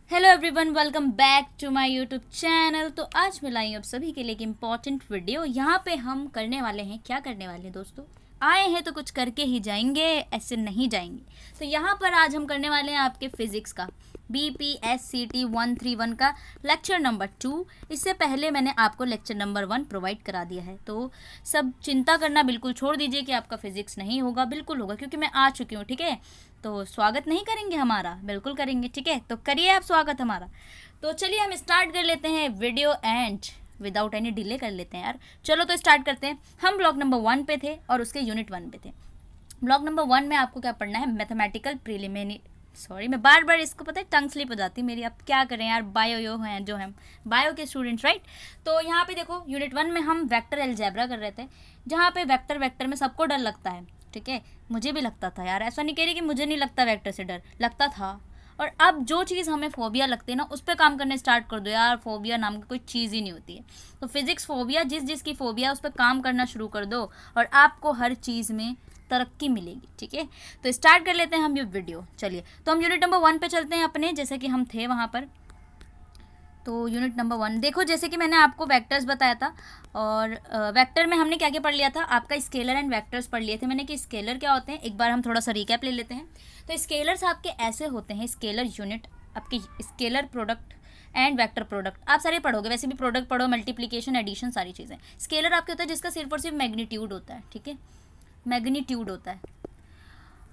Hello everyone, welcome back to my YouTube channel. तो आज मैं लाई हूँ आप सभी के लिए एक इम्पॉर्टेंट वीडियो। यहाँ पे हम करने वाले हैं, क्या करने वाले हैं दोस्तों, आए हैं तो कुछ करके ही जाएंगे, ऐसे नहीं जाएंगे। तो यहाँ पर आज हम करने वाले हैं आपके फिजिक्स का BPSCT 131 का लेक्चर नंबर 2। इससे पहले मैंने आपको लेक्चर नंबर 1 प्रोवाइड करा दिया है, तो सब चिंता करना बिल्कुल छोड़ दीजिए कि आपका फिजिक्स नहीं होगा। बिल्कुल होगा, क्योंकि मैं आ चुकी हूँ। ठीक है, तो स्वागत नहीं करेंगे हमारा, बिल्कुल करेंगे। ठीक है, तो करिए आप स्वागत हमारा। तो चलिए हम स्टार्ट कर लेते हैं video and without any delay कर लेते हैं यार। चलो तो स्टार्ट करते हैं। हम ब्लॉक नंबर 1 पे थे और उसके यूनिट 1 पे थे। ब्लॉक नंबर 1 में आपको क्या पढ़ना है, मैथमेटिकल प्रीलिमिनरी, सॉरी मैं बार बार इसको पता है टंग स्लिप हो जाती है मेरी, अब क्या करें यार, बायो यो हैं जो हम बायो के स्टूडेंट्स, राइट। तो यहाँ पे देखो यूनिट 1 में हम वेक्टर अलजेब्रा कर रहे थे, जहाँ पे वेक्टर वेक्टर में सबको डर लगता है। ठीक है, मुझे भी लगता था यार, ऐसा नहीं कह रही कि मुझे नहीं लगता, वेक्टर से डर लगता था। और अब जो चीज़ हमें फोबिया लगती है ना, उस पर काम करने स्टार्ट कर दो यार। फोबिया नाम की कोई चीज़ ही नहीं होती है। तो फिजिक्स फोबिया, जिस जिसकी फोबिया उस पर काम करना शुरू कर दो और आपको हर चीज़ में तरक्की मिलेगी। ठीक है, तो स्टार्ट कर लेते हैं हम ये वीडियो। चलिए, तो हम यूनिट नंबर 1 पे चलते हैं अपने, जैसे कि हम थे वहाँ पर। तो यूनिट नंबर 1 देखो, जैसे कि मैंने आपको वेक्टर्स बताया था, और वेक्टर में हमने क्या क्या पढ़ लिया था, आपका स्केलर एंड वेक्टर्स पढ़ लिए थे मैंने कि स्केलर क्या होते हैं। एक बार हम थोड़ा सा रिकैप ले लेते हैं। तो स्केलर्स आपके ऐसे होते हैं, स्केलर यूनिट आपकी scalar product and vector product आप सारे पढ़ोगे, वैसे भी प्रोडक्ट पढ़ो, मल्टीप्लिकेशन एडिशन सारी चीज़ें। स्केलर आपके होता है जिसका सिर्फ और सिर्फ मैग्नीट्यूड होता है। ठीक है, मैग्नीट्यूड होता है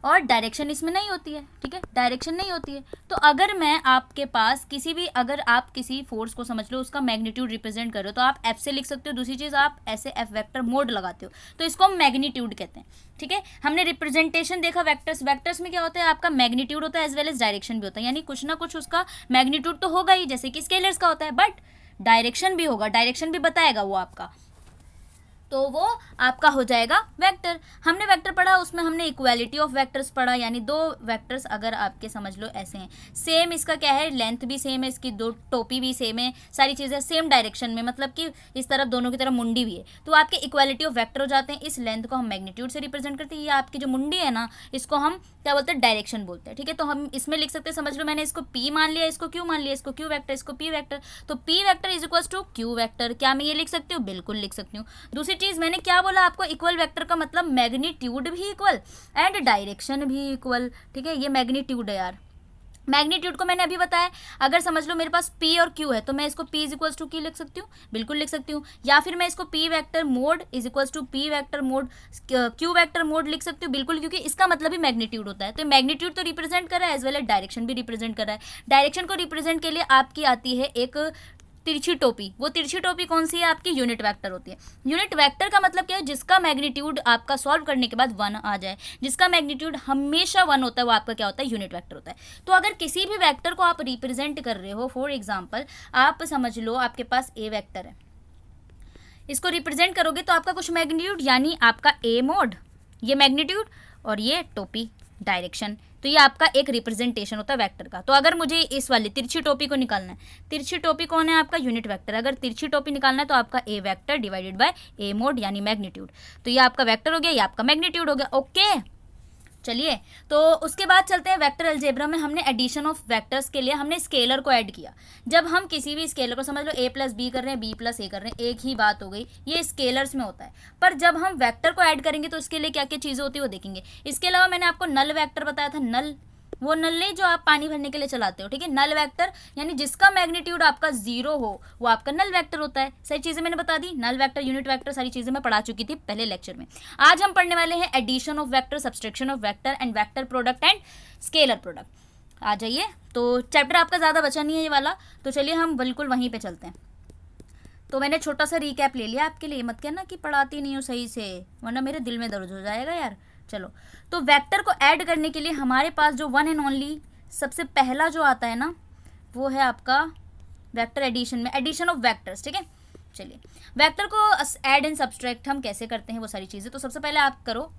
और डायरेक्शन इसमें नहीं होती है। ठीक है, डायरेक्शन नहीं होती है। तो अगर मैं आपके पास किसी भी, अगर आप किसी फोर्स को समझ लो, उसका मैग्नीट्यूड रिप्रेजेंट करो, तो आप एफ से लिख सकते हो। दूसरी चीज़, आप ऐसे एफ वेक्टर मोड लगाते हो, तो इसको हम मैग्नीट्यूड कहते हैं। ठीक है, हमने रिप्रेजेंटेशन देखा वेक्टर्स। वेक्टर्स में क्या होता है, आपका मैग्नीट्यूड होता है एज वेल एज डायरेक्शन भी होता है, यानी कुछ ना कुछ उसका मैग्नीट्यूड तो होगा ही, जैसे कि स्केलर्स का होता है, बट डायरेक्शन भी होगा, डायरेक्शन भी बताएगा वो आपका, तो वो आपका हो जाएगा वेक्टर। हमने वेक्टर पढ़ा, उसमें हमने इक्वालिटी ऑफ वेक्टर्स पढ़ा, यानी दो वेक्टर्स अगर आपके समझ लो ऐसे हैं, सेम इसका क्या है, लेंथ भी सेम है, इसकी दो टोपी भी सेम है, सारी चीज़ें सेम डायरेक्शन में, मतलब कि इस तरफ दोनों की तरफ मुंडी भी है, तो आपके इक्वालिटी ऑफ वेक्टर हो जाते हैं। इस लेंथ को हम मैग्नीट्यूड से रिप्रेजेंट करते हैं, ये आपकी जो मुंडी है ना, इसको हम क्या बोलते हैं, डायरेक्शन बोलते हैं। ठीक है, तो हम इसमें लिख सकते हैं, समझ लो मैंने इसको पी मान लिया, इसको क्यू मान लिया, इसको क्यू वेक्टर, इसको पी वेक्टर, तो P vector is equal to Q vector. क्या मैं ये लिख सकती हूँ? बिल्कुल लिख सकती हूँ। दूसरी चीज़ मैंने क्या बोला आपको, इक्वल वेक्टर का मतलब मैग्नीट्यूड भी इक्वल एंड डायरेक्शन भी इक्वल। ठीक है, ये मैग्नीट्यूड है यार। मैग्नीट्यूड को मैंने अभी बताया, अगर समझ लो मेरे पास P और Q है, तो मैं इसको P is equals to Q लिख सकती हूँ, बिल्कुल लिख सकती हूँ। या फिर मैं इसको P vector mod is equals to P vector mod Q vector mod लिख सकती हूँ, बिल्कुल, क्योंकि इसका मतलब ही मैग्नीट्यूड होता है। तो मैग्नीट्यूड तो रिप्रेजेंट कर रहा है एज वेल एज डायरेक्शन भी रिप्रेजेंट कर रहा है। डायरेक्शन को रिप्रेजेंट के लिए आपकी आती है एक तिरछी टोपी। वो तिरछी टोपी कौन सी है? आपकी यूनिट वेक्टर होती है। यूनिट वेक्टर का मतलब क्या है? जिसका मैग्नीट्यूड आपका सॉल्व करने के बाद 1 आ जाए, जिसका मैग्नीट्यूड हमेशा 1 होता है, वो आपका क्या होता है? यूनिट वेक्टर होता है। तो अगर किसी भी वेक्टर को आप रिप्रेजेंट कर रहे हो, फॉर एग्जाम्पल आप समझ लो आपके पास ए वेक्टर है, इसको रिप्रेजेंट करोगे तो आपका कुछ मैग्नीट्यूड, यानी आपका ए मोड, ये मैग्नीट्यूड, और ये टोपी डायरेक्शन, तो ये आपका एक रिप्रेजेंटेशन होता है वेक्टर का। तो अगर मुझे इस वाली तिरछी टोपी को निकालना है, तिरछी टोपी कौन है? आपका यूनिट वेक्टर। अगर तिरछी टोपी निकालना है तो आपका A vector divided by A mod यानी मैग्नीट्यूड। तो ये आपका वेक्टर हो गया, ये आपका मैग्नीट्यूड हो गया। ओके, चलिए, तो उसके बाद चलते हैं वेक्टर अलजेब्रा में। हमने एडिशन ऑफ वेक्टर्स के लिए हमने स्केलर को ऐड किया। जब हम किसी भी स्केलर को, समझ लो a प्लस बी कर रहे हैं, b प्लस ए कर रहे हैं, एक ही बात हो गई, ये स्केलर्स में होता है। पर जब हम वेक्टर को ऐड करेंगे तो उसके लिए क्या क्या चीज़ें होती है वो देखेंगे। इसके अलावा मैंने आपको नल वेक्टर बताया था, नल, वो नल्ले जो आप पानी भरने के लिए चलाते हो। ठीक है, नल वेक्टर यानी जिसका मैग्नीट्यूड आपका 0 हो, वो आपका नल वेक्टर होता है। सही चीज़ें मैंने बता दी, नल वेक्टर, यूनिट वेक्टर, सारी चीज़ें मैं पढ़ा चुकी थी पहले लेक्चर में। आज हम पढ़ने वाले हैं addition of vector, subtraction of vector and vector product and scalar product. आ जाइए, तो चैप्टर आपका ज़्यादा बचा नहीं है ये वाला, तो चलिए हम बिल्कुल वहीं पर चलते हैं। तो मैंने छोटा सा रिकैप ले लिया आपके लिए, मत कहना कि पढ़ाती नहीं हूँ सही से, वरना मेरे दिल में दर्द हो जाएगा यार। चलो, तो वेक्टर को ऐड करने के लिए हमारे पास जो वन एंड ओनली सबसे पहला जो आता है ना, वो है आपका वेक्टर एडिशन में, एडिशन ऑफ वेक्टर्स। ठीक है, चलिए, वेक्टर को ऐड एंड सब्सट्रैक्ट हम कैसे करते हैं वो सारी चीज़ें। तो सबसे पहले आप करो,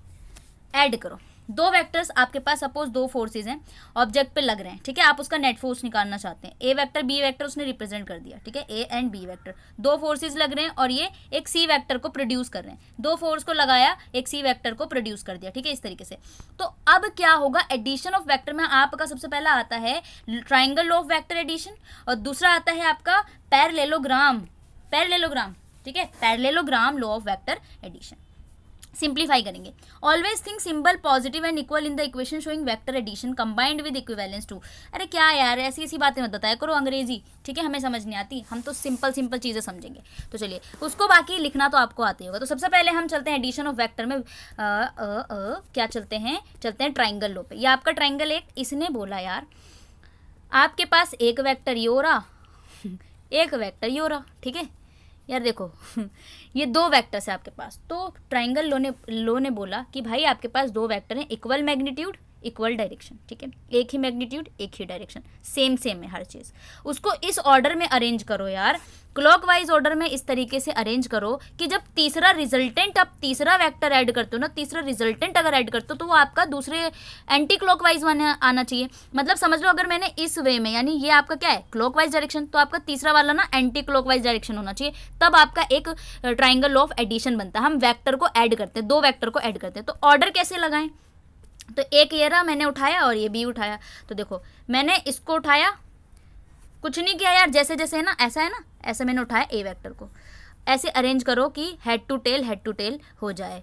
ऐड करो। दो वेक्टर्स आपके पास, सपोज दो फोर्सेज हैं, ऑब्जेक्ट पे लग रहे हैं, ठीक है, आप उसका नेट फोर्स निकालना चाहते हैं, ए वेक्टर बी वेक्टर उसने रिप्रेजेंट कर दिया, ठीक है, ए एंड बी वेक्टर, दो फोर्सेज लग रहे हैं और ये एक सी वेक्टर को प्रोड्यूस कर रहे हैं, दो फोर्स को लगाया, एक सी वेक्टर को प्रोड्यूस कर दिया, ठीक है, इस तरीके से। तो अब क्या होगा, एडिशन ऑफ वेक्टर में आपका सबसे पहला आता है triangle law of vector addition, और दूसरा आता है आपका पैरेललोग्राम, ठीक है, parallelogram law of vector addition. Simplify करेंगे, always think symbol positive and equal in the equation showing vector addition combined with equivalence to. अरे क्या यार, ऐसी ऐसी बातें मत बताया करो अंग्रेजी, ठीक है, हमें समझ नहीं आती, हम तो सिंपल चीज़ें समझेंगे। तो चलिए, उसको बाकी लिखना तो आपको आती होगा। तो सबसे पहले हम चलते हैं एडिशन ऑफ वेक्टर में क्या चलते हैं ट्राइंगल लो पे। ये आपका ट्राइंगल एक इसने बोला यार, आपके पास एक वेक्टर ये हो रहा एक वेक्टर ये हो रहा, ठीक है यार, देखो ये दो वेक्टर्स है आपके पास। तो ट्राइंगल लो ने बोला कि भाई आपके पास दो वेक्टर हैं, इक्वल मैग्नीट्यूड इक्वल डायरेक्शन, ठीक है, एक ही मैग्नीट्यूड एक ही डायरेक्शन, सेम है हर चीज़। उसको इस ऑर्डर में अरेंज करो यार, क्लॉकवाइज ऑर्डर में इस तरीके से अरेंज करो कि जब तीसरा रिजल्टेंट, आप तीसरा वेक्टर ऐड करते हो ना, तीसरा रिजल्टेंट अगर ऐड करते हो तो वो आपका दूसरे एंटी क्लॉकवाइज आना चाहिए। मतलब समझ लो, अगर मैंने इस वे में, यानी ये आपका क्या है क्लॉकवाइज डायरेक्शन, तो आपका तीसरा वाला ना एंटी क्लॉकवाइज डायरेक्शन होना चाहिए, तब आपका एक ट्राइंगल लॉ ऑफ एडिशन बनता है। हम वेक्टर को ऐड करते हैं, दो वेक्टर को ऐड करते हैं। तो ऑर्डर कैसे लगाएं, तो एक ये रहा मैंने उठाया और ये भी उठाया। तो देखो मैंने इसको उठाया, कुछ नहीं किया यार, जैसे जैसे है ना, ऐसा है ना, ऐसे मैंने उठाया ए वेक्टर को, ऐसे अरेंज करो कि हेड टू टेल हो जाए।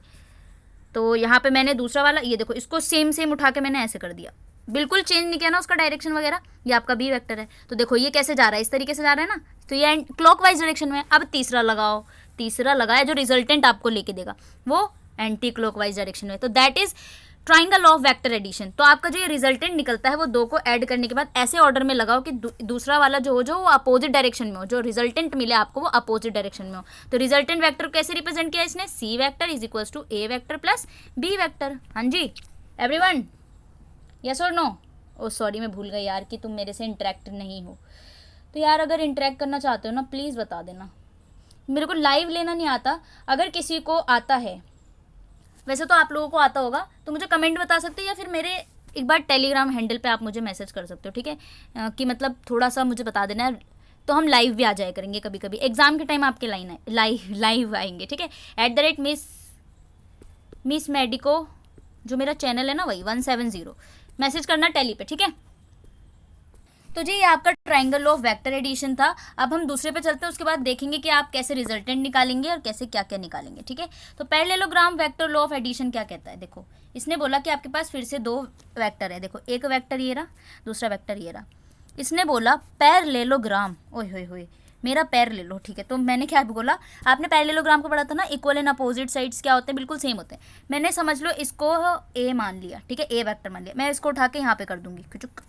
तो यहाँ पे मैंने दूसरा वाला, ये देखो, इसको सेम उठा के मैंने ऐसे कर दिया, बिल्कुल चेंज नहीं किया ना उसका डायरेक्शन वगैरह। ये आपका बी वेक्टर है। तो देखो ये कैसे जा रहा है, इस तरीके से जा रहा है ना, तो ये क्लॉकवाइज डायरेक्शन में। अब तीसरा लगाओ, तीसरा लगाया, जो रिजल्टेंट आपको लेके देगा वो एंटी क्लॉकवाइज डायरेक्शन में। तो that is triangle of vector addition. तो आपका जो ये रिजल्टेंट निकलता है वो दो को ऐड करने के बाद ऐसे ऑर्डर में लगाओ कि दूसरा वाला जो हो वो अपोजिट डायरेक्शन में हो, जो रिजल्टेंट मिले आपको वो अपोजिट डायरेक्शन में हो। तो रिजल्टेंट वेक्टर को कैसे रिप्रेजेंट किया इसने, C vector is equals to A vector plus B vector. हाँ जी एवरीवन, यस और नो? ओ सॉरी, मैं भूल गई यार कि तुम मेरे से इंटरेक्ट नहीं हो। तो यार अगर इंटरेक्ट करना चाहते हो ना प्लीज़ बता देना, मेरे को लाइव लेना नहीं आता। अगर किसी को आता है, वैसे तो आप लोगों को आता होगा, तो मुझे कमेंट बता सकते हो या फिर मेरे एक बार टेलीग्राम हैंडल पे आप मुझे मैसेज कर सकते हो, ठीक है, कि मतलब थोड़ा सा मुझे बता देना है, तो हम लाइव भी आ जाया करेंगे कभी कभी। एग्जाम के टाइम आपके लाइव आएंगे, ठीक है, @मिस मेडिको जो मेरा चैनल है ना, वही 170 मैसेज करना टेली पे, ठीक है। तो जी ये आपका triangle law of vector addition था। अब हम दूसरे पे चलते हैं, उसके बाद देखेंगे कि आप कैसे रिजल्टेंट निकालेंगे और कैसे क्या क्या निकालेंगे, ठीक है। तो parallelogram vector law of addition क्या कहता है, देखो इसने बोला कि आपके पास फिर से दो वेक्टर है, देखो एक वेक्टर ये रहा, दूसरा वेक्टर ये रहा। इसने बोला पैरेललोग्राम, ओए होए मेरा पैर ले लो, ठीक है। तो मैंने क्या बोला, आपने पैरेललोग्राम को पढ़ा था ना, इक्वल एंड अपोजिट साइड्स क्या होते हैं, बिल्कुल सेम होते हैं। मैंने समझ लो इसको ए मान लिया, ठीक है, ए वेक्टर मान लिया, मैं इसको उठा के यहाँ पे कर दूंगी खुचुक,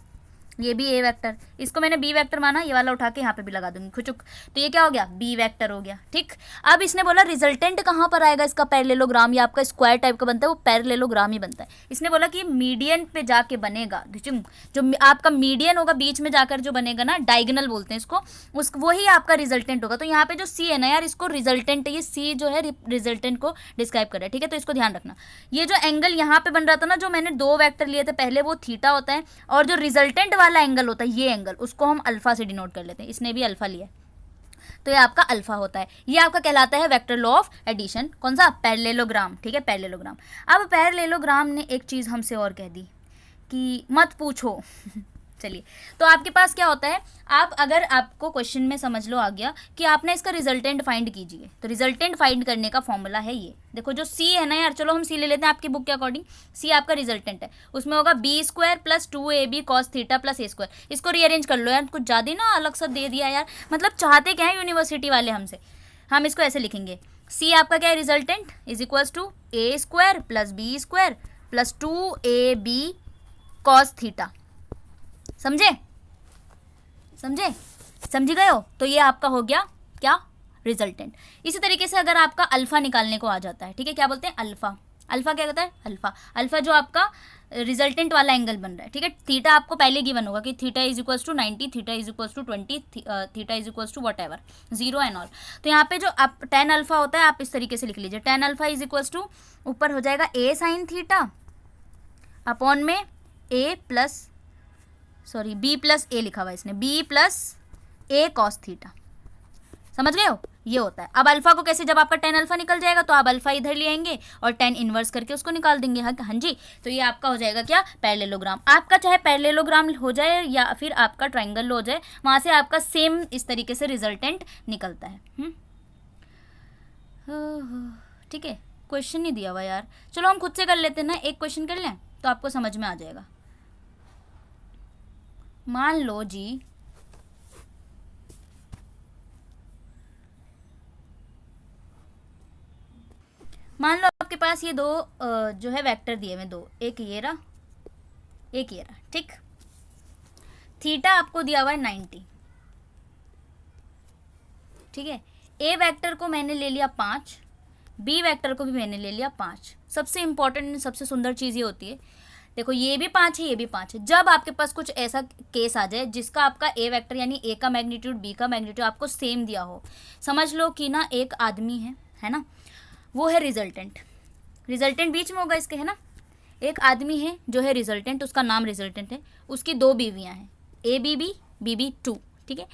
ये भी ए वेक्टर, इसको मैंने बी वेक्टर माना, ये वाला उठा के यहाँ पे भी लगा दूंगी खुचुक, तो ये क्या हो गया, बी वेक्टर हो गया, ठीक। अब इसने बोला रिजल्टेंट कहाँ पर आएगा इसका, पैरेललोग्राम, या आपका स्क्वायर टाइप का बनता है वो पैरेललोग्राम ही बनता है। इसने बोला कि मीडियन पे जाके बनेगा, जो आपका मीडियन होगा बीच में जाकर जो बनेगा ना, डायगोनल बोलते हैं इसको, वही आपका रिजल्टेंट होगा। तो यहाँ पे जो सी है ना यार, इसको रिजल्टेंट, ये सी जो है रिजल्टेंट को डिस्क्राइब कर रहा है, ठीक है। तो इसको ध्यान रखना, ये जो एंगल यहाँ पे बन रहा था ना, जो मैंने दो वेक्टर लिए थे पहले, वो थीटा होता है, और जो रिजल्टेंट वाला एंगल होता है ये एंगल, उसको हम अल्फा से डिनोट कर लेते हैं। इसने भी अल्फा लिया, तो ये आपका अल्फा होता है। ये आपका कहलाता है वेक्टर लॉ ऑफ एडिशन, कौन सा, पैरेललोग्राम, ठीक है, पैरेललोग्राम। अब पैरेललोग्राम ने एक चीज़ हमसे और कह दी कि मत पूछो चलिए, तो आपके पास क्या होता है, आप अगर आपको क्वेश्चन में समझ लो आ गया कि आपने इसका रिजल्टेंट फाइंड कीजिए, तो रिजल्टेंट फाइंड करने का फॉर्मूला है ये, देखो जो सी है ना यार, चलो हम सी ले लेते हैं आपकी बुक के अकॉर्डिंग। सी आपका रिजल्टेंट है, उसमें होगा B square plus 2ab cos theta plus A square. इसको रीअरेंज कर लो यार, कुछ ज़्यादा ना अलग सा दे दिया यार, मतलब चाहते क्या है यूनिवर्सिटी वाले हमसे। हम इसको ऐसे लिखेंगे, सी आपका क्या है, resultant is equals to a square plus B square plus 2ab cos theta. समझे समझ गए हो? तो ये आपका हो गया क्या, रिजल्टेंट। इसी तरीके से अगर आपका अल्फा निकालने को आ जाता है, ठीक है, क्या बोलते हैं, अल्फा। अल्फा क्या कहता है, अल्फा जो आपका रिजल्टेंट वाला एंगल बन रहा है, ठीक है। थीटा आपको पहले गिवन होगा कि theta is equals to 90, theta is equals to 20, theta is equals to whatever 0 and all. तो यहाँ पे जो आप टेन अल्फा होता है, आप इस तरीके से लिख लीजिए, tan alpha is equals to ऊपर हो जाएगा ए साइन थीटा अपॉन में A plus sorry B plus A लिखा हुआ है इसने, B plus A cos theta. समझ गए हो, ये होता है। अब अल्फा को कैसे, जब आपका टेन अल्फा निकल जाएगा तो आप अल्फा इधर ले आएंगे और टेन इनवर्स करके उसको निकाल देंगे। हाँ हाँ जी, तो ये आपका हो जाएगा क्या, पैरेललोग्राम। आपका चाहे पैरेललोग्राम हो जाए या फिर आपका ट्रायंगल हो जाए, वहाँ से आपका सेम इस तरीके से रिजल्टेंट निकलता है। ठीक है, क्वेश्चन नहीं दिया हुआ यार, चलो हम खुद से कर लेते हैं ना, एक क्वेश्चन कर लें तो आपको समझ में आ जाएगा। मान लो जी मान लो आपके पास ये दो जो है वेक्टर दिए हुए दो, एक ये रहा एक ये रहा, ठीक। थीटा आपको दिया हुआ है 90, ठीक है। ए वेक्टर को मैंने ले लिया 5, बी वेक्टर को भी मैंने ले लिया 5। सबसे इंपॉर्टेंट सबसे सुंदर चीज़ ये होती है, देखो ये भी 5 है ये भी 5 है। जब आपके पास कुछ ऐसा केस आ जाए जिसका आपका ए वेक्टर यानी ए का मैग्नीट्यूड बी का मैग्नीट्यूड आपको सेम दिया हो, समझ लो कि ना एक आदमी है ना, वो है रिजल्टेंट, रिजल्टेंट बीच में होगा इसके, है ना। एक आदमी है जो है रिजल्टेंट, उसका नाम रिजल्टेंट है, उसकी 2 बीवियाँ हैं, ए बी बी बी बी 2, ठीक है।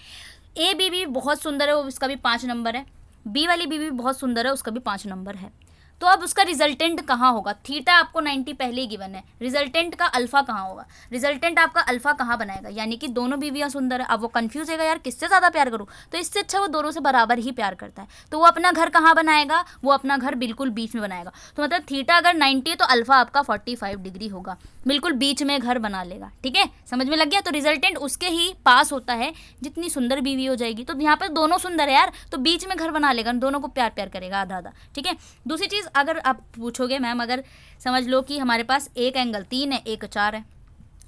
ए बी बी बहुत सुंदर है, उसका भी 5 नंबर है। बी वाली बीवी बहुत सुंदर है, उसका भी 5 नंबर है। तो अब उसका रिजल्टेंट कहाँ होगा, थीटा आपको 90 पहले ही गिवन है, रिजल्टेंट का अल्फा कहाँ होगा, रिजल्टेंट आपका अल्फा कहाँ बनाएगा, यानी कि दोनों बीवियाँ सुंदर है। अब वो कंफ्यूज है यार किससे ज़्यादा प्यार करूँ, तो इससे अच्छा वो दोनों से बराबर ही प्यार करता है, तो वो अपना घर कहाँ बनाएगा, वो अपना घर बिल्कुल बीच में बनाएगा। तो मतलब थीटा अगर 90 है तो अल्फा आपका 45 डिग्री होगा, बिल्कुल बीच में घर बना लेगा, ठीक है, समझ में लग गया। तो रिजल्टेंट उसके ही पास होता है जितनी सुंदर बीवी हो जाएगी। तो यहाँ पर दोनों सुंदर है यार, तो बीच में घर बना लेगा, दोनों को प्यार प्यार करेगा आधा आधा, ठीक है। दूसरी चीज़, अगर आप पूछोगे मैम अगर समझ लो कि हमारे पास एक एंगल 3 है एक 4 है,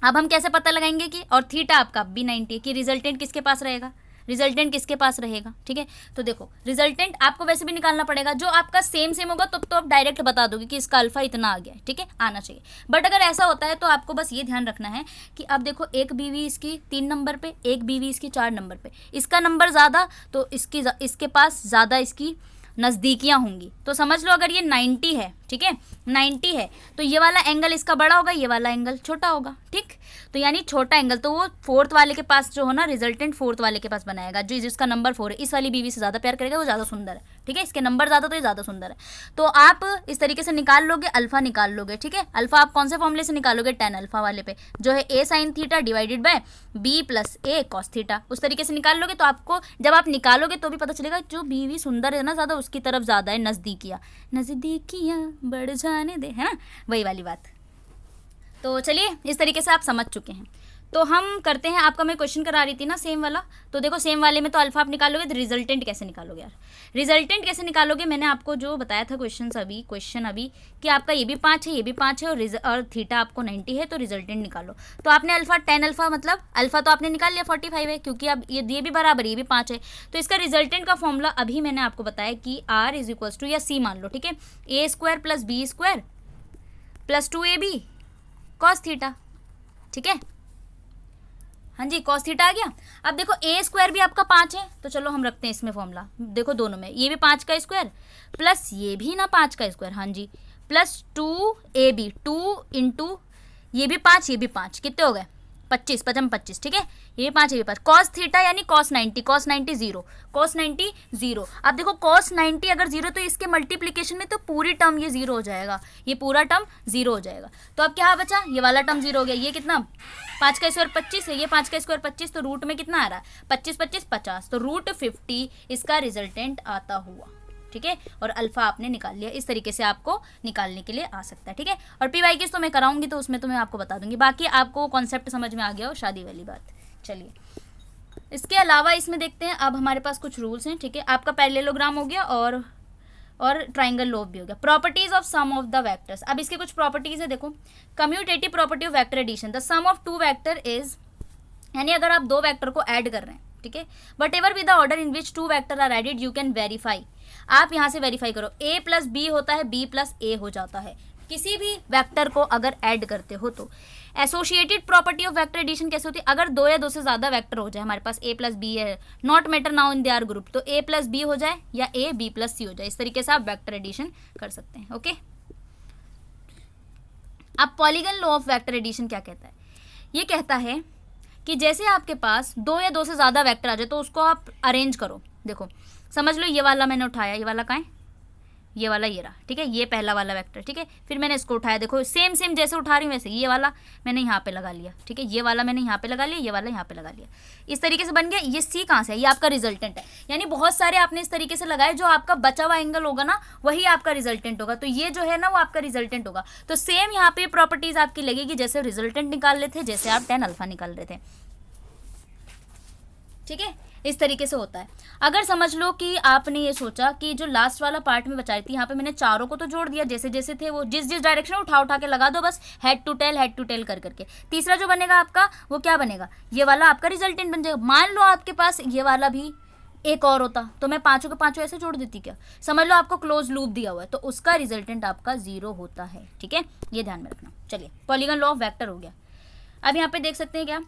अब हम कैसे पता लगाएंगे कि, और थीटा आपका भी 90 है, कि रिजल्टेंट किसके पास रहेगा, रिजल्टेंट किसके पास रहेगा, ठीक है। तो देखो रिजल्टेंट आपको वैसे भी निकालना पड़ेगा, जो आपका सेम सेम होगा तो आप डायरेक्ट बता दोगे कि इसका अल्फा इतना आ गया है, ठीक है, आना चाहिए। बट अगर ऐसा होता है तो आपको बस ये ध्यान रखना है कि अब देखो एक बीवी इसकी 3 नंबर पे, एक बीवी इसकी 4 नंबर पे, इसका नंबर ज़्यादा तो इसके पास ज़्यादा इसकी नज़दीकियाँ होंगी। तो समझ लो अगर ये 90 है, ठीक है, 90 है तो ये वाला एंगल इसका बड़ा होगा, ये वाला एंगल छोटा होगा, ठीक। तो यानी छोटा एंगल तो वो फोर्थ वाले के पास जो हो ना, रिजल्टेंट फोर्थ वाले के पास बनाएगा, जो जिसका नंबर 4 है, इस वाली बीवी से ज़्यादा प्यार करेगा, वो ज़्यादा सुंदर है, ठीक है, इसके नंबर ज़्यादा तो ये ज़्यादा सुंदर है। तो आप इस तरीके से निकाल लोगे, अल्फा निकाल लोगे, ठीक है। अल्फा आप कौन से फॉर्मूले से निकालोगे, टेन अल्फा वाले पे, जो है A sine theta divided by B plus A cos theta, उस तरीके से निकाल लोगे। तो आपको जब आप निकालोगे तो भी पता चलेगा जो बीवी सुंदर है ना ज़्यादा, उसकी तरफ ज़्यादा है नज़दीकियाँ, नज़दीकियाँ बढ़ जाने दे, है ना, वही वाली बात। तो चलिए इस तरीके से आप समझ चुके हैं। तो हम करते हैं, आपका मैं क्वेश्चन करा रही थी ना सेम वाला, तो देखो सेम वाले में तो अल्फा आप निकालोगे, तो रिजल्टेंट कैसे निकालोगे यार, रिजल्टेंट कैसे निकालोगे, मैंने आपको जो बताया था क्वेश्चन अभी कि आपका ये भी 5 है ये भी 5 है और थीटा आपको 90 है, तो रिजल्टेंट निकालो। तो आपने अल्फा 10 अल्फा मतलब अल्फा तो आपने निकाल लिया 45 है, क्योंकि अब ये भी बराबर ये भी 5 है। तो इसका रिजल्टेंट का फॉर्मूला अभी मैंने आपको बताया कि R इज इक्वल्स टू, या C मान लो, ठीक है, A square plus B square plus 2ab cos theta, ठीक है, हाँ जी, कॉस थीटा आ गया। अब देखो ए स्क्वायर भी आपका 5 है, तो चलो हम रखते हैं इसमें फॉर्मूला, देखो दोनों में, ये भी 5 का स्क्वायर प्लस ये भी ना 5 का स्क्वायर, हाँ जी, प्लस 2ab, 2 इंटू ये भी 5 ये भी 5, कितने हो गए 25, 25, ठीक है, ये भी 5 ये भी 5, कॉस थीटा यानी कॉस 90, कॉस 90 0, कॉस 90 0। अब देखो कॉस 90 अगर 0 तो इसके मल्टीप्लिकेशन में तो पूरी टर्म ये 0 हो जाएगा, ये पूरा टर्म 0 हो जाएगा। तो अब क्या बचा, ये वाला टर्म 0 हो गया, ये कितना 5 का स्क्वायर 25 है, ये 5 का स्क्वायर 25, तो रूट में कितना आ रहा है 25 25 50, तो रूट 50 इसका रिजल्टेंट आता हुआ, ठीक है। और अल्फा आपने निकाल लिया, इस तरीके से आपको निकालने के लिए आ सकता है, ठीक है। और पी वाई किस तो मैं कराऊंगी तो उसमें तो मैं आपको बता दूंगी, बाकी आपको कॉन्सेप्ट समझ में आ गया हो, शादी वाली बात। चलिए इसके अलावा इसमें देखते हैं, अब हमारे पास कुछ रूल्स हैं, ठीक है। आपका पैरेललोग्राम हो गया और ट्राइंगल लोब भी हो गया। Properties of sum of the vectors, अब इसके कुछ प्रॉपर्टीज है, देखो commutative property of vector addition, the sum of 2 vector is, यानी अगर आप 2 वेक्टर को ऐड कर रहे हैं, ठीक है, whatever be the order in which 2 vector are added you can verify, आप यहाँ से वेरीफाई करो, a प्लस बी होता है b प्लस ए हो जाता है, किसी भी वेक्टर को अगर ऐड करते हो तो। Associated property of vector addition कैसे होती है, अगर 2 या 2 से ज़्यादा वेक्टर हो जाए, हमारे पास a प्लस बी है, not matter now in their group, तो a प्लस बी हो जाए या a b प्लस सी हो जाए, इस तरीके से आप वेक्टर एडिशन कर सकते हैं, ओके। अब polygon law of vector addition क्या कहता है? ये कहता है कि जैसे आपके पास दो या दो से ज़्यादा वेक्टर आ जाए तो उसको आप अरेंज करो। देखो समझ लो ये वाला मैंने उठाया, ये वाला कहाँ है, ये वाला ये रहा, ठीक है, ये पहला वाला वेक्टर, ठीक है। फिर मैंने इसको उठाया, देखो सेम सेम जैसे उठा रही हूँ वैसे ये वाला मैंने यहाँ पे लगा लिया, ठीक है, ये वाला मैंने यहाँ पे लगा लिया, ये वाला यहाँ पे लगा लिया, इस तरीके से बन गया। ये सी कहाँ से है? ये आपका रिजल्टेंट है। यानी बहुत सारे आपने इस तरीके से लगाए, जो आपका बचा हुआ एंगल होगा ना वही आपका रिजल्टेंट होगा। तो ये जो है ना वो आपका रिजल्टेंट होगा। तो सेम यहाँ पे प्रॉपर्टीज आपकी लगेगी जैसे रिजल्टेंट निकाल रहे थे, जैसे आप tan अल्फा निकाल रहे थे, ठीक है, इस तरीके से होता है। अगर समझ लो कि आपने ये सोचा कि जो लास्ट वाला पार्ट में बचा रही थी, यहाँ पे मैंने चारों को तो जोड़ दिया जैसे जैसे थे, वो जिस जिस डायरेक्शन में उठा के लगा दो, बस हेड टू टेल कर करके। तीसरा जो बनेगा आपका वो क्या बनेगा? ये वाला आपका रिजल्टेंट बन जाएगा। मान लो आपके पास ये वाला भी एक और होता तो मैं पांचों के पांचों ऐसे जोड़ देती क्या? समझ लो आपको क्लोज लूप दिया हुआ है तो उसका रिजल्टेंट आपका 0 होता है, ठीक है, ये ध्यान में रखना। चलिए पॉलीगन लॉ ऑफ वेक्टर हो गया। अब यहाँ पे देख सकते हैं क्या,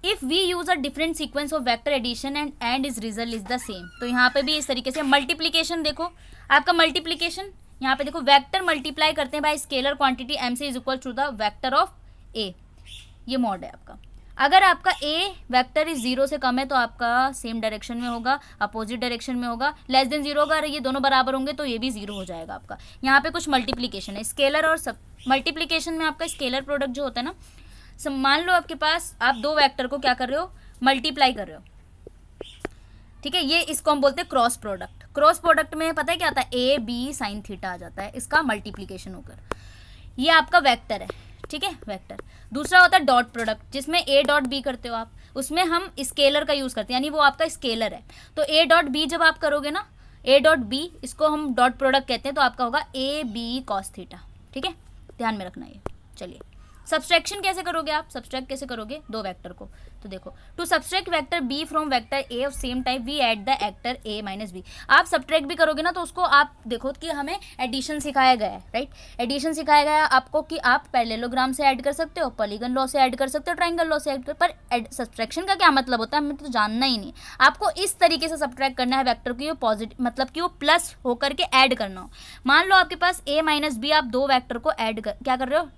if we use a different sequence of vector addition and is result is the same. तो यहाँ पे भी इस तरीके से मल्टीप्लीकेशन, देखो आपका मल्टीप्लीकेशन यहाँ पे देखो वेक्टर मल्टीप्लाई करते हैं बाय स्केलर क्वांटिटी m से is equal to the vector of a, ये मॉड है आपका। अगर आपका a वेक्टर इज 0 से कम है तो आपका सेम डायरेक्शन में होगा, अपोजिट डायरेक्शन में होगा। लेस देन 0 होगा, अगर ये दोनों बराबर होंगे तो ये भी 0 हो जाएगा आपका। यहाँ पे कुछ मल्टीप्लीकेशन है, स्केलर और सब मल्टीप्लीकेशन में आपका स्केलर प्रोडक्ट जो होता है ना, मान लो आपके पास आप दो वेक्टर को क्या कर रहे हो, मल्टीप्लाई कर रहे हो, ठीक है, ये इसको हम बोलते हैं क्रॉस प्रोडक्ट। क्रॉस प्रोडक्ट में पता है क्या आता है, ए बी साइन थीटा आ जाता है, इसका मल्टीप्लीकेशन होकर, ये आपका वेक्टर है, ठीक है, वेक्टर। दूसरा होता है डॉट प्रोडक्ट, जिसमें ए डॉट बी करते हो आप, उसमें हम स्केलर का यूज़ करते हैं, यानी वो आपका स्केलर है। तो ए डॉट बी जब आप करोगे ना, ए डॉट बी, इसको हम डॉट प्रोडक्ट कहते हैं, तो आपका होगा ए बी कॉस थीटा, ठीक है, ध्यान में रखना ये। चलिए सब्सट्रैक्शन कैसे करोगे आप, सब्सट्रैक्ट कैसे करोगे दो वेक्टर को? तो देखो, to subtract vector B from vector A of same type we add the vector A minus B. आप सब्सट्रैक्ट भी करोगे ना तो उसको आप देखो कि हमें एडिशन सिखाया गया है, राइट, एडिशन सिखाया गया है आपको कि आप पैरेललोग्राम से ऐड कर सकते हो, पॉलीगन लॉ से ऐड कर सकते हो, ट्राइंगल लॉ से ऐड कर, पर सब्सट्रैक्शन का क्या मतलब होता है हमें तो जानना ही नहीं। आपको इस तरीके से सब्सट्रैक्ट करना है वेक्टर की, वो पॉजिटिव मतलब कि वो प्लस होकर के ऐड करना हो। मान लो आपके पास ए माइनस बी, आप दो वेक्टर को ऐड कर क्या कर रहे हो,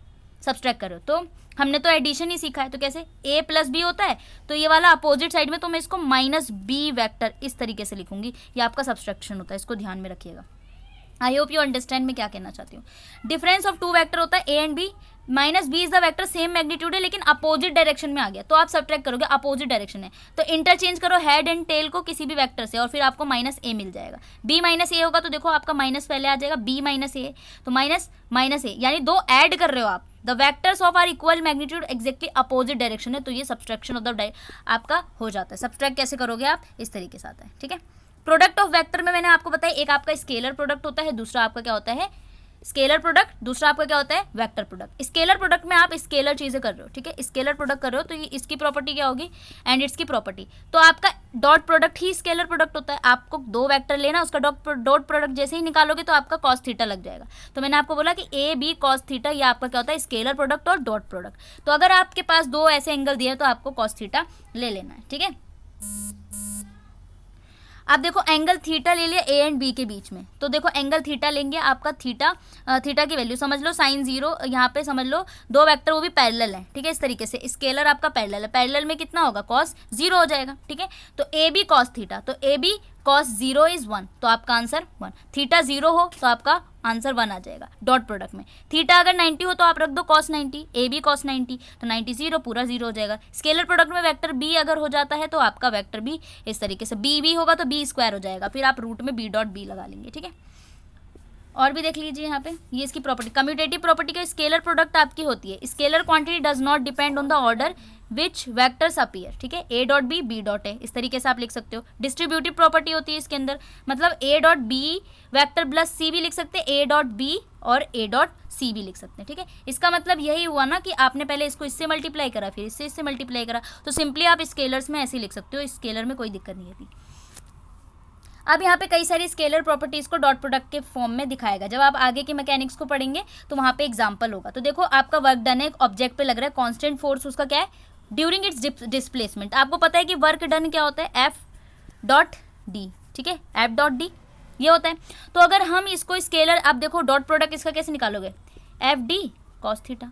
सब्सट्रैक्ट कर रहे हो। तो हमने तो एडिशन ही सीखा है, तो कैसे a प्लस बी होता है, तो ये वाला अपोजिट साइड में तो मैं इसको माइनस बी वेक्टर इस तरीके से लिखूंगी, ये आपका सब्सट्रैक्शन होता है, इसको ध्यान में रखिएगा। आई होप यू अंडरस्टैंड मैं क्या कहना चाहती हूँ। डिफरेंस ऑफ टू वेक्टर होता है A and B, minus B is the vector same magnitude है लेकिन अपोजिट डायरेक्शन में आ गया, तो आप सब्ट्रैक्ट करोगे, अपोजिट डायरेक्शन है तो इंटरचेंज करो हेड एंड टेल को किसी भी वेक्टर से और फिर आपको माइनस ए मिल जाएगा। बी माइनस ए होगा तो देखो आपका माइनस पहले आ जाएगा, बी माइनस ए तो माइनस माइनस ए, यानी दो ऐड कर रहे हो आप, the vectors of are equal magnitude exactly opposite direction है, तो ये सब्सट्रैक्शन ऑफ द आपका हो जाता है। सब्सट्रैक्ट कैसे करोगे आप, इस तरीके से आता है, ठीक है। प्रोडक्ट ऑफ वेक्टर में मैंने आपको बताया, एक आपका स्केलर प्रोडक्ट होता है, दूसरा आपका क्या होता है, स्केलर प्रोडक्ट, दूसरा आपका क्या होता है, वेक्टर प्रोडक्ट। स्केलर प्रोडक्ट में आप स्केलर चीज़ें कर रहे हो, ठीक है, स्केलर प्रोडक्ट कर रहे हो तो ये इसकी प्रॉपर्टी क्या होगी एंड इसकी प्रॉपर्टी, तो आपका डॉट प्रोडक्ट ही स्केलर प्रोडक्ट होता है। आपको दो वेक्टर लेना, उसका डॉट प्रोडक्ट जैसे ही निकालोगे तो आपका कॉस थीटा लग जाएगा। तो मैंने आपको बोला कि ए बी कॉस थीटा, ये आपका क्या होता है, स्केलर प्रोडक्ट और डॉट प्रोडक्ट। तो अगर आपके पास दो ऐसे एंगल दिए तो आपको कॉस थीटा ले लेना है, ठीक है। अब देखो एंगल थीटा ले लिया ए एंड बी के बीच में, तो देखो एंगल थीटा लेंगे, आपका थीटा की वैल्यू समझ लो sin 0, यहाँ पे समझ लो दो वेक्टर वो भी पैरेलल है, ठीक है, इस तरीके से स्केलर आपका पैरेलल है, पैरेलल में कितना होगा cos 0 हो जाएगा, ठीक है। तो ए बी कॉस थीटा, तो ए बी cos 0 इज 1, तो आपका आंसर 1, थीटा 0 हो तो आपका आंसर 1 आ जाएगा। डॉट प्रोडक्ट में थीटा अगर 90 हो तो आप रख दो cos 90, ए बी cos 90, तो 90 0 पूरा 0 हो जाएगा। स्केलर प्रोडक्ट में वेक्टर बी अगर हो जाता है तो आपका वेक्टर बी इस तरीके से बी होगा तो बी स्क्वायर हो जाएगा, फिर आप रूट में बी डॉट बी लगा लेंगे, ठीक है। और भी देख लीजिए यहाँ पे, ये इसकी प्रॉपर्टी, कम्यूटेटिव प्रॉपर्टी का स्केलर प्रोडक्ट आपकी होती है, scalar quantity does not depend on the order which vectors appear, ठीक है, A dot B B dot है, इस तरीके से आप लिख सकते हो। डिस्ट्रीब्यूटिव प्रॉपर्टी होती है इसके अंदर, मतलब A dot B vector plus C भी लिख सकते हैं, ए डॉट बी और ए डॉट सी भी लिख सकते हैं, ठीक है। इसका मतलब यही हुआ ना कि आपने पहले इसको इससे मल्टीप्लाई करा फिर इससे मल्टीप्लाई करा, तो सिंपली आप स्केलर्स में ऐसे लिख सकते हो, स्केलर में कोई दिक्कत नहीं होती। अब यहाँ पे कई सारी scalar properties co dot product के फॉर्म में दिखाएगा, जब आप आगे के मैकेनिक्स को पढ़ेंगे तो वहाँ पे एग्जांपल होगा। तो देखो आपका वर्क डन है, एक ऑब्जेक्ट पे लग रहा है, कांस्टेंट फोर्स उसका क्या है, ड्यूरिंग इट्स डिस्प्लेसमेंट। आपको पता है कि वर्क डन क्या होता है, एफ डॉट डी, ठीक है, एफ डॉट डी ये होता है। तो अगर हम इसको स्केलर, आप देखो डॉट प्रोडक्ट इसका कैसे निकालोगे, एफ डी कॉस थीटा,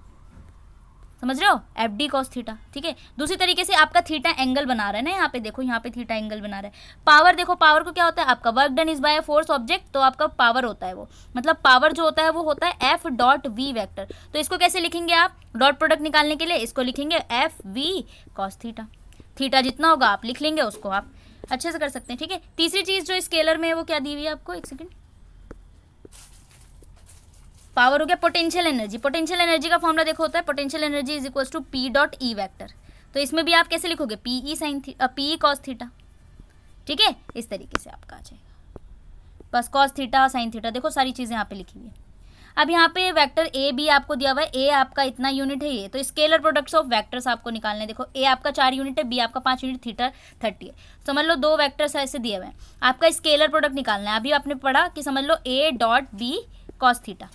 समझ रहे हो, एफ डी कॉस थीटा, ठीक है। दूसरी तरीके से आपका थीटा एंगल बना रहा है ना, यहाँ पे देखो, यहाँ पे थीटा एंगल बना रहा है। पावर देखो, पावर को क्या होता है आपका, work done is by force object, तो आपका पावर होता है वो, मतलब पावर जो होता है वो होता है एफ डॉट वी वेक्टर। तो इसको कैसे लिखेंगे आप, डॉट प्रोडक्ट निकालने के लिए इसको लिखेंगे F V cos theta. Theta जितना होगा आप लिख लेंगे, उसको आप अच्छे से कर सकते हैं, ठीक है। तीसरी चीज जो स्केलर में है वो क्या दी हुई है आपको, एक सेकेंड, पावर हो गया पोटेंशियल एनर्जी। पोटेंशियल एनर्जी का फॉर्मूला देखो होता है potential energy is equal to P dot E vector. तो इसमें भी आप कैसे लिखोगे, P E sine P E cos theta, ठीक है, इस तरीके से आपका आ जाएगा। बस कॉस थीटा साइन थीटा, देखो सारी चीज़ें यहाँ पे लिखी हुई है। अब यहाँ पे वेक्टर ए बी आपको दिया हुआ है, ए आपका इतना यूनिट है ये, तो स्केलर प्रोडक्ट्स ऑफ वेक्टर्स आपको निकालने हैं। देखो ए आपका 4 यूनिट है, बी आपका 5 यूनिट, थीटा 30 है, समझ लो 2 वेक्टर्स ऐसे दिए हुए हैं, आपका स्केलर प्रोडक्ट निकालना है। अभी आपने पढ़ा कि समझ लो A dot B cos theta,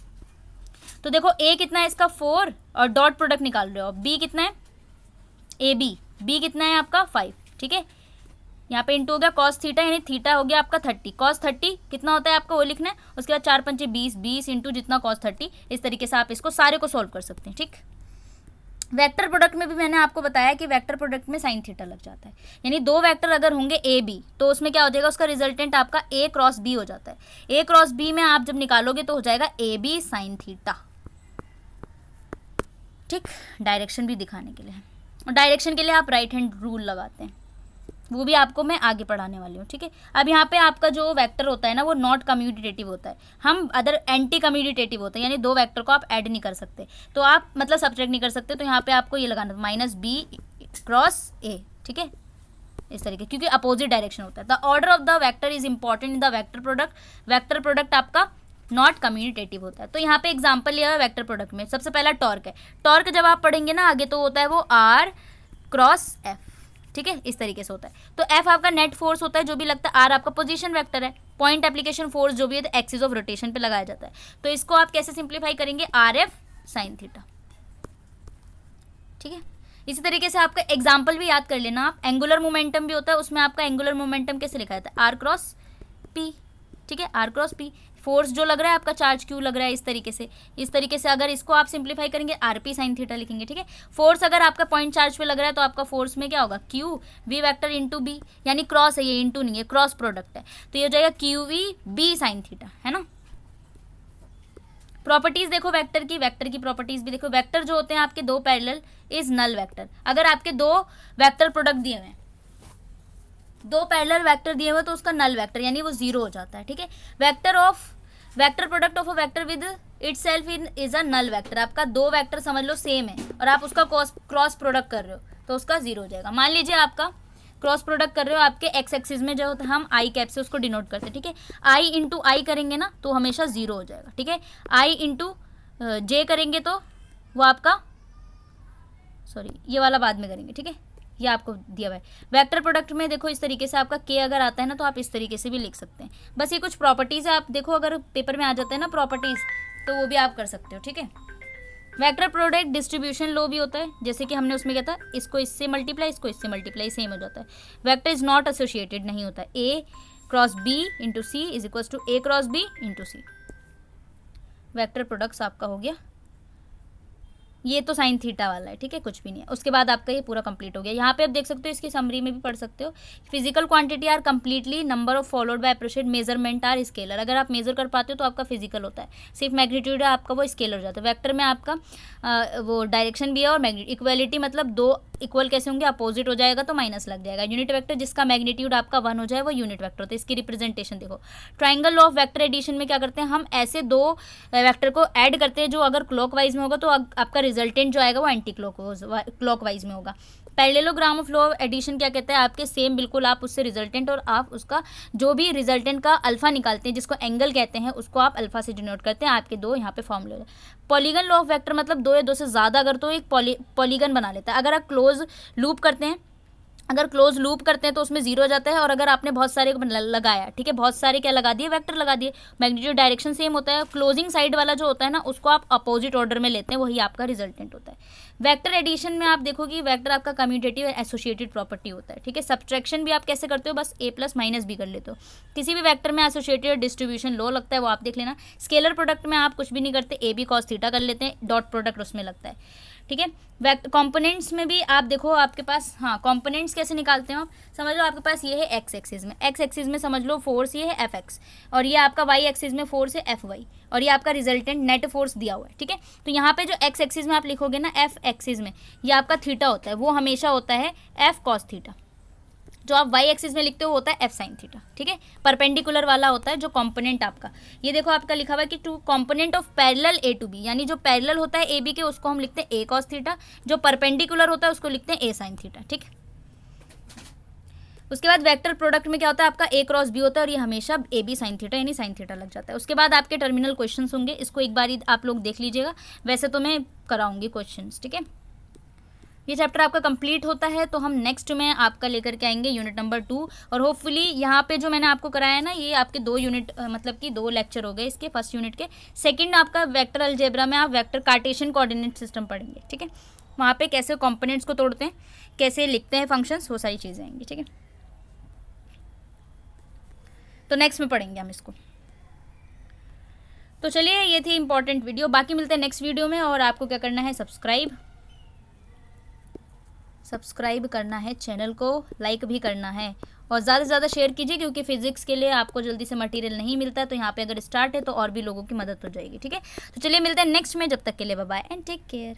तो देखो ए कितना है इसका 4 और डॉट प्रोडक्ट निकाल रहे हो, बी कितना है ए बी कितना है आपका 5, ठीक है। यहाँ पे इंटू हो गया कॉस थीटा, यानी थीटा हो गया आपका 30, कॉस 30 कितना होता है आपका वो लिखना है, उसके बाद 4 पंचे 20, 20 इंटू जितना कॉस 30, इस तरीके से आप इसको सारे को सॉल्व कर सकते हैं, ठीक। वेक्टर प्रोडक्ट में भी मैंने आपको बताया कि वेक्टर प्रोडक्ट में साइन थीटा लग जाता है, यानी 2 वेक्टर अगर होंगे ए बी, तो उसमें क्या हो जाएगा, उसका रिजल्टेंट आपका ए क्रॉस बी हो जाता है। ए क्रॉस बी में आप जब निकालोगे तो हो जाएगा ए बी साइन थीटा, ठीक। डायरेक्शन भी दिखाने के लिए, और डायरेक्शन के लिए आप राइट हैंड रूल लगाते हैं, वो भी आपको मैं आगे पढ़ाने वाली हूँ, ठीक है। अब यहाँ पे आपका जो वेक्टर होता है ना वो नॉट कम्यूटेटिव होता है, हम अदर एंटी कम्यूटेटिव होता है, यानी 2 वेक्टर को आप ऐड नहीं कर सकते, तो आप मतलब सब्ट्रैक्ट नहीं कर सकते, तो यहाँ पे आपको ये लगाना माइनस बी क्रॉस ए, ठीक है, इस तरीके, क्योंकि अपोजिट डायरेक्शन होता है। The order of the vector is important in the vector product, vector product आपका नॉट कम्यूटेटिव होता है। तो यहाँ पे एग्जाम्पल लिया है वेक्टर प्रोडक्ट में, सबसे पहला टॉर्क है, टॉर्क जब आप पढ़ेंगे ना आगे तो होता है वो आर क्रॉस एफ, ठीक है, इस तरीके से होता है। तो एफ आपका नेट फोर्स होता है जो भी लगता है, आर आपका पोजीशन वेक्टर है, पॉइंट एप्लीकेशन फोर्स जो भी है एक्सिस ऑफ रोटेशन पे लगाया जाता है। तो इसको आप कैसे सिंप्लीफाई करेंगे, आर एफ साइन थीटा, ठीक है। इसी तरीके से आपका एग्जाम्पल भी याद कर लेना आप, एंगुलर मोमेंटम भी होता है, उसमें आपका एंगुलर मोमेंटम कैसे लिखा जाता है, आर क्रॉस पी, ठीक है, आर क्रॉस पी। फोर्स जो लग रहा है आपका चार्ज क्यू लग रहा है, इस तरीके से अगर इसको आप सिंप्लीफाई करेंगे आरपी साइन थीटा लिखेंगे, ठीक है। फोर्स अगर आपका पॉइंट चार्ज पे लग रहा है तो आपका फोर्स में क्या होगा, Q V vector into B, यानी क्रॉस है ये, इंटू नहीं है, क्रॉस प्रोडक्ट है, तो ये हो जाएगा Q V B sine theta, है ना। प्रॉपर्टीज देखो वेक्टर की प्रॉपर्टीज भी देखो, वेक्टर जो होते हैं आपके 2 पैरेलल इज नल वेक्टर। अगर आपके 2 वेक्टर प्रोडक्ट दिए हुए हैं, 2 पैरेलल वेक्टर दिए हुए तो उसका नल वेक्टर यानी वो 0 हो जाता है, ठीक है। Vector product of a vector with itself is a null vector, आपका 2 वेक्टर समझ लो सेम है और आप उसका क्रॉस प्रोडक्ट कर रहे हो तो उसका 0 हो जाएगा। मान लीजिए आपका क्रॉस प्रोडक्ट कर रहे हो, आपके एक्स एक्सिस में जो होता है हम आई कैप से उसको डिनोट करते हैं, ठीक है। आई इंटू आई करेंगे ना तो हमेशा 0 हो जाएगा, ठीक है। आई इंटू जे करेंगे तो वो आपका ये वाला बाद में करेंगे, ठीक है, ये आपको दिया हुआ है। वेक्टर प्रोडक्ट में देखो इस तरीके से आपका के अगर आता है ना तो आप इस तरीके से भी लिख सकते हैं। बस ये कुछ प्रॉपर्टीज है, आप देखो अगर पेपर में आ जाते हैं ना प्रॉपर्टीज तो वो भी आप कर सकते हो, ठीक है। वेक्टर प्रोडक्ट डिस्ट्रीब्यूशन लो भी होता है, जैसे कि हमने उसमें क्या था, इसको इससे मल्टीप्लाई, इसको इससे मल्टीप्लाई, सेम हो जाता है। वेक्टर इज नॉट एसोसिएटेड नहीं होता, A cross B into C is equal to A cross B into C. Vector products आपका हो गया, ये तो साइन थीटा वाला है, ठीक है, कुछ भी नहीं है। उसके बाद आपका ये पूरा कंप्लीट हो गया। यहाँ पे आप देख सकते हो, इसकी समरी में भी पढ़ सकते हो, physical quantity are completely number of followed by appropriate measurement are scalar. अगर आप मेजर कर पाते हो तो आपका फिजिकल होता है, सिर्फ मैग्नीट्यूड है आपका वो स्केलर हो जाता है। वेक्टर में आपका वो डायरेक्शन भी है और मैग्नीट्यूड, इक्वलिटी मतलब 2 इक्वल कैसे होंगे, अपोजिट हो जाएगा तो माइनस लग जाएगा। यूनिट वेक्टर जिसका मैग्नीट्यूड आपका 1 हो जाए वो यूनिट वेक्टर होता है। इसकी रिप्रेजेंटेशन देखो, triangle law of vector addition में क्या करते हैं हम, ऐसे 2 वेक्टर को ऐड करते हैं जो अगर क्लॉकवाइज में होगा तो आपका रिजल्टेंट जो आएगा वो एंटी क्लॉकवाइज में होगा। Parallelogram of law of addition क्या कहता है, आपके सेम बिल्कुल आप उससे रिजल्टेंट और आप उसका जो भी रिजल्टेंट का अल्फा निकालते हैं जिसको एंगल कहते हैं उसको आप अल्फा से डिनोट करते हैं। आपके 2 यहाँ पे फॉर्मूले हो जाए। पॉलीगन लॉ ऑफ वेक्टर मतलब 2 या 2 से ज़्यादा अगर तो एक पॉलीगन बना लेता है। अगर आप क्लोज लूप करते हैं अगर क्लोज लूप करते हैं तो उसमें जीरो हो जाता है, और अगर आपने बहुत सारे लगाया, ठीक है, बहुत सारे क्या लगा दिए, वेक्टर लगा दिए, मैग्नीट्यूड डायरेक्शन सेम होता है, क्लोजिंग साइड वाला जो होता है ना उसको आप अपोजिट ऑर्डर में लेते हैं, वही आपका रिजल्टेंट होता है। वेक्टर एडिशन में आप देखोगे वेक्टर आपका कम्यूटेटिव एसोसिएटेड प्रॉपर्टी होता है, ठीक है। सब्ट्रैक्शन भी आप कैसे करते हो, बस ए प्लस माइनस भी कर लेते हो। किसी भी वेक्टर में एसोसिएटेड डिस्ट्रीब्यूशन लो लगता है, वो आप देख लेना। स्केलर प्रोडक्ट में आप कुछ भी नहीं करते, ए बी कॉस थीटा कर लेते हैं, डॉट प्रोडक्ट उसमें लगता है, ठीक है। कंपोनेंट्स में भी आप देखो आपके पास, हाँ, कंपोनेंट्स कैसे निकालते हो आप, समझ लो आपके पास ये है एक्स एक्सिस में, एक्स एक्सिस में समझ लो फोर्स ये है एफ एक्स, और ये आपका वाई एक्सिस में फोर्स है एफ वाई, और ये आपका रिजल्टेंट नेट फोर्स दिया हुआ है, ठीक है। तो यहाँ पे जो एक्स एक्सिस में आप लिखोगे ना एफ एक्सिस में, ये आपका थीटा होता है, वो हमेशा होता है एफ कॉस थीटा। जो आप वाई एक्सिस में लिखते हो होता है एफ साइन थीटा, ठीक है। परपेंडिकुलर वाला होता है जो कंपोनेंट आपका, ये देखो आपका लिखा हुआ है कि two component of parallel A to B, यानी जो पैरेलल होता है ए बी के उसको हम लिखते हैं ए कॉस थीटा, जो परपेंडिकुलर होता है उसको लिखते हैं ए साइन थीटा, ठीक है। उसके बाद वेक्टर प्रोडक्ट में क्या होता है, आपका ए क्रॉस बी होता है, और ये हमेशा ए बी साइन थीटा यानी साइन थीटा लग जाता है। उसके बाद आपके टर्मिनल क्वेश्चंस होंगे, इसको एक बार आप लोग देख लीजिएगा, वैसे तो मैं कराऊंगी क्वेश्चंस, ठीक है। ये चैप्टर आपका कंप्लीट होता है, तो हम नेक्स्ट में आपका लेकर के आएंगे यूनिट नंबर 2, और होपफुली यहाँ पे जो मैंने आपको कराया है ना, ये आपके 2 यूनिट मतलब कि 2 लेक्चर हो गए इसके फर्स्ट यूनिट के। सेकंड आपका वेक्टर अलजेब्रा में आप वेक्टर कार्टेशियन कोऑर्डिनेट सिस्टम पढ़ेंगे, ठीक है। वहाँ पे कैसे कंपोनेंट्स को तोड़ते हैं, कैसे लिखते हैं फंक्शंस, वो सारी चीज़ें आएंगी, ठीक है। तो नेक्स्ट में पढ़ेंगे हम इसको। तो चलिए, ये थी इंपॉर्टेंट वीडियो, बाकी मिलते हैं नेक्स्ट वीडियो में। और आपको क्या करना है, सब्सक्राइब करना है चैनल को, लाइक भी करना है, और ज़्यादा से ज़्यादा शेयर कीजिए, क्योंकि फिजिक्स के लिए आपको जल्दी से मटेरियल नहीं मिलता है, तो यहाँ पे अगर स्टार्ट है तो और भी लोगों की मदद हो जाएगी, ठीक है। तो चलिए मिलते हैं नेक्स्ट में, जब तक के लिए bye bye and take care.